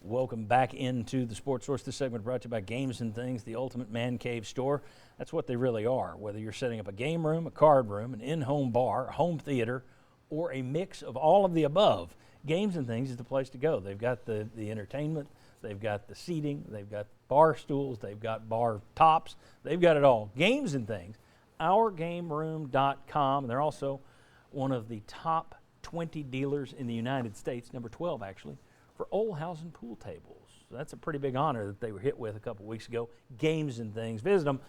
Welcome back into the Sports Source. This segment brought to you by Games and Things, the ultimate man cave store. That's what they really are. Whether you're setting up a game room, a card room, an in-home bar, a home theater, or a mix of all of the above, Games and Things is the place to go. They've got the entertainment, they've got the seating, they've got bar stools, they've got bar tops, they've got it all. Games and Things, OurGameRoom.com. They're also one of the top 20 dealers in the United States, number 12 actually, for Olhausen pool tables. So that's a pretty big honor that they were hit with a couple weeks ago. Games and Things. Visit them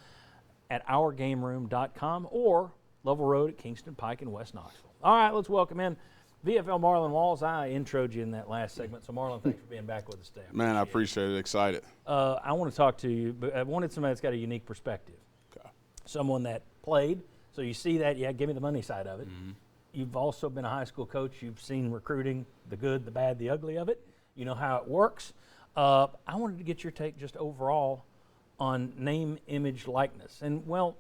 at OurGameRoom.com or Lovell Road at Kingston Pike in West Knoxville. All right, let's welcome in VFL Marlon Walls. I introed you in that last segment, so Marlon, thanks for being back with us today. Man, I appreciate it. Excited. I want to talk to you, but I wanted somebody that's got a unique perspective. Okay. Someone that played, so you see that, yeah, give me the money side of it. Mm-hmm. You've also been a high school coach. You've seen recruiting, the good, the bad, the ugly of it. You know how it works. I wanted to get your take just overall on name, image, likeness. And, well,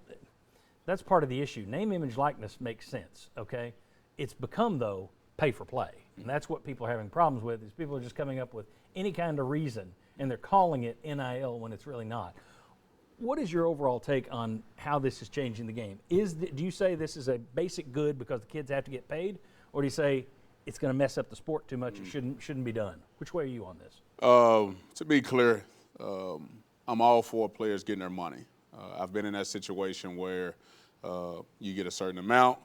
that's part of the issue. Name, image, likeness makes sense, okay? It's become, though, pay for play. And that's what people are having problems with, is people are just coming up with any kind of reason, and they're calling it NIL when it's really not. What is your overall take on how this is changing the game? Do you say this is a basic good because the kids have to get paid, or do you say it's going to mess up the sport too much, it shouldn't be done? Which way are you on this? To be clear, I'm all for players getting their money. I've been in that situation where you get a certain amount.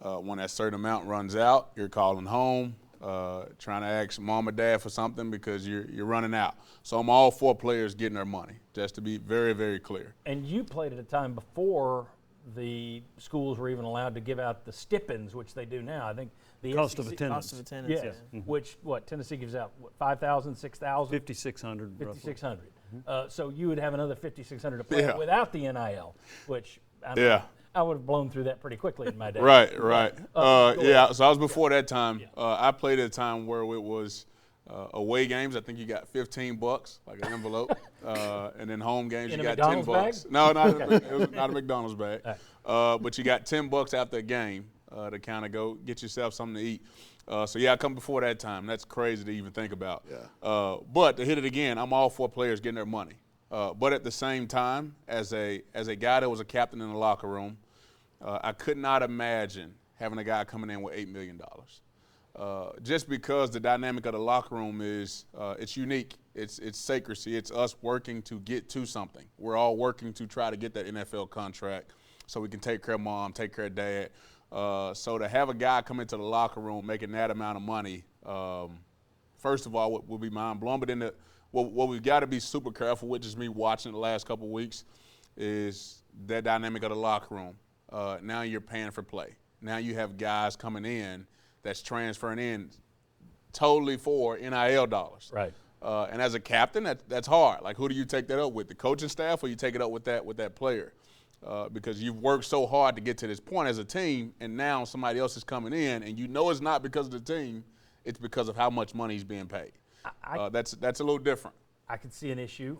When that certain amount runs out, you're calling home, trying to ask mom or dad for something because you're running out. So I'm all for players getting their money, just to be very, very clear. And you played at a time before the schools were even allowed to give out the stipends, which they do now. I think the Cost SEC of attendance. Cost of attendance, yes. yeah. Which, Tennessee gives out, 5,000, 6,000? 5,600 roughly. 5,600. So you would have another 5,600 to play without the NIL, which I would have blown through that pretty quickly in my day. Right. So I was before that time. I played at a time where it was away games. I think you got $15, like an envelope, and then home games In you a got McDonald's $10. bag? No, it was not a McDonald's bag. But you got $10 after a game to kind of go get yourself something to eat. I come before that time. That's crazy to even think about. Yeah. But to hit it again, I'm all for players getting their money. But at the same time, as a guy that was a captain in the locker room, I could not imagine having a guy coming in with $8 million. Just because the dynamic of the locker room is it's unique. It's secrecy. It's us working to get to something. We're all working to try to get that NFL contract so we can take care of mom, take care of dad. So to have a guy come into the locker room making that amount of money, first of all, what would be mind-blowing. But then what we've got to be super careful with, just me watching the last couple of weeks, is that dynamic of the locker room. Now you're paying for play. Now you have guys coming in that's transferring in totally for NIL dollars. Right. And as a captain, that's hard. Like, who do you take that up with? The coaching staff, or you take it up with that player? Because you've worked so hard to get to this point as a team, and now somebody else is coming in, and you know it's not because of the team, it's because of how much money he's being paid. That's a little different. I could see an issue.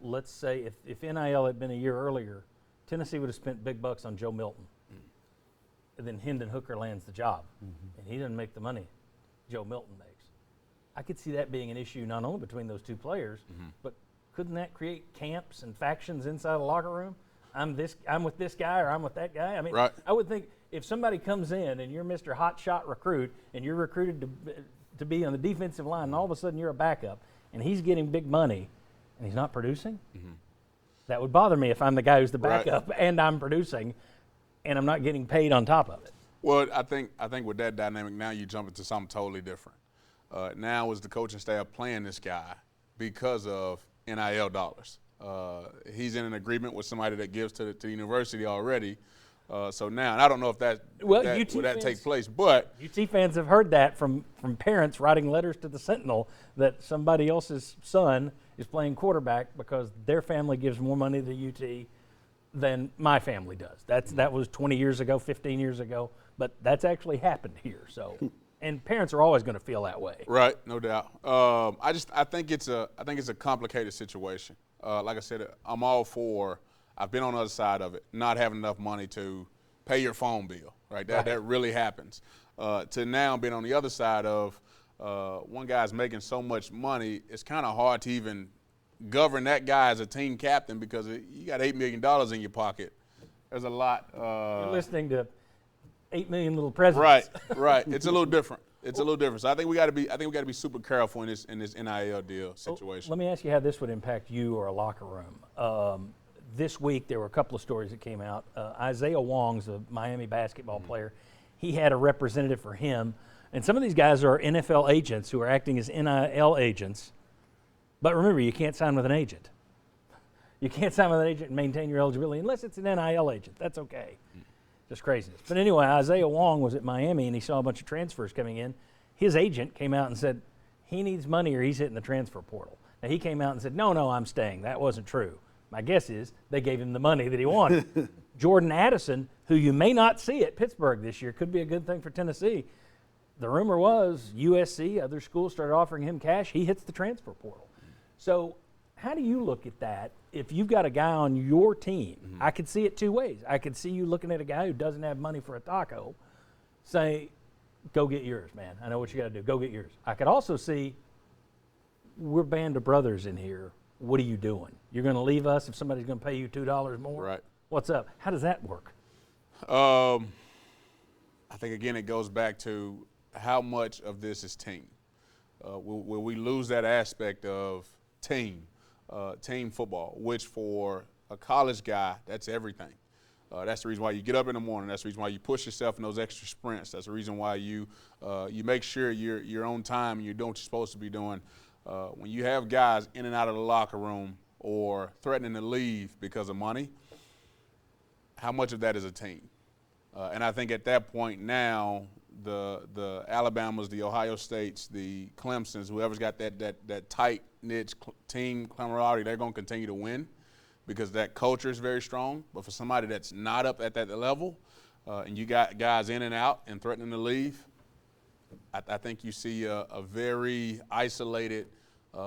Let's say if NIL had been a year earlier, Tennessee would have spent big bucks on Joe Milton. And then Hendon Hooker lands the job, and he doesn't make the money Joe Milton makes. I could see that being an issue not only between those two players, but couldn't that create camps and factions inside the locker room? I'm with this guy, or I'm with that guy. I mean, right. I would think if somebody comes in and you're Mr. Hot Shot recruit, and you're recruited to be on the defensive line, and all of a sudden you're a backup, and he's getting big money, and he's not producing, that would bother me if I'm the guy who's the backup and I'm producing, and I'm not getting paid on top of it. Well, I think with that dynamic, now you jump into something totally different. Now is the coaching staff playing this guy because of NIL dollars. He's in an agreement with somebody that gives to the university already. So now, and I don't know if would that take place, but UT fans have heard that from parents writing letters to the Sentinel that somebody else's son is playing quarterback because their family gives more money to UT than my family does. That was 20 years ago, 15 years ago, but that's actually happened here. So, and parents are always going to feel that way. Right, no doubt. I think it's a complicated situation. Like I said, I'm all for. I've been on the other side of it, not having enough money to pay your phone bill, right? That really happens. To now being on the other side of one guy's making so much money, it's kind of hard to even govern that guy as a team captain because you got $8 million in your pocket. There's a lot. You're listening to 8 million little presidents. Right. It's a little different. So I think we got to be super careful in this NIL deal situation. Let me ask you how this would impact you or a locker room. This week there were a couple of stories that came out. Isaiah Wong's a Miami basketball player. He had a representative for him, and some of these guys are NFL agents who are acting as NIL agents. But remember, you can't sign with an agent. You can't sign with an agent and maintain your eligibility unless it's an NIL agent. That's okay. Just craziness. But anyway, Isaiah Wong was at Miami and he saw a bunch of transfers coming in. His agent came out and said he needs money or he's hitting the transfer portal. Now he came out and said, no, I'm staying. That wasn't true. My guess is they gave him the money that he wanted. Jordan Addison, who you may not see at Pittsburgh this year, could be a good thing for Tennessee. The rumor was USC, other schools started offering him cash. He hits the transfer portal. So how do you look at that? If you've got a guy on your team, I could see it two ways. I could see you looking at a guy who doesn't have money for a taco, say, go get yours, man. I know what you got to do. Go get yours. I could also see, we're a band of brothers in here. What are you doing? You're going to leave us if somebody's going to pay you $2 more? Right. What's up? How does that work? I think, again, it goes back to how much of this is team. Will we lose that aspect of team football, which for a college guy, that's everything. That's the reason why you get up in the morning. That's the reason why you push yourself in those extra sprints. That's the reason why you make sure you're on time and you're doing what you're supposed to be doing. When you have guys in and out of the locker room or threatening to leave because of money, how much of that is a team? And I think at that point now, the Alabamas, the Ohio States, the Clemsons, whoever's got that tight-knit team camaraderie, they're going to continue to win because that culture is very strong. But for somebody that's not up at that level, and you got guys in and out and threatening to leave, I think you see a very isolated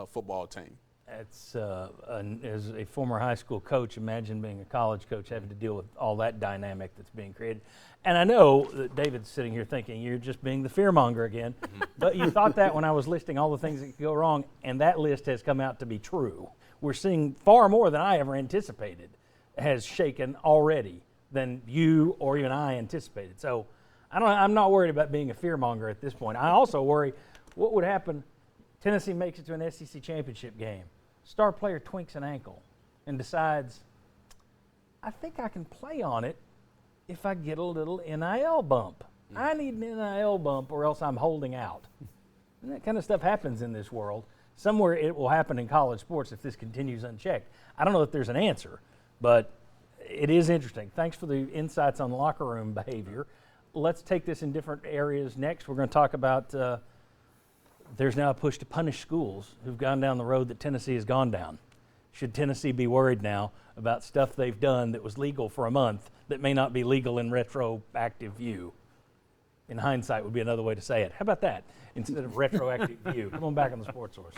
football team. As a former high school coach, imagine being a college coach having to deal with all that dynamic that's being created. And I know that David's sitting here thinking you're just being the fearmonger again, but you thought that when I was listing all the things that could go wrong, and that list has come out to be true. We're seeing far more than I ever anticipated has shaken already than you or even I anticipated. So I'm not worried about being a fearmonger at this point. I also worry what would happen. Tennessee makes it to an SEC championship game. Star player twinks an ankle and decides, I think I can play on it if I get a little NIL bump. I need an NIL bump or else I'm holding out. And that kind of stuff happens in this world. Somewhere it will happen in college sports if this continues unchecked. I don't know if there's an answer, but it is interesting. Thanks for the insights on locker room behavior. Let's take this in different areas next. We're going to talk about there's now a push to punish schools who've gone down the road that Tennessee has gone down. Should Tennessee be worried now about stuff they've done that was legal for a month that may not be legal in retroactive view? In hindsight would be another way to say it. How about that instead of retroactive view? Come on back on the Sports Source.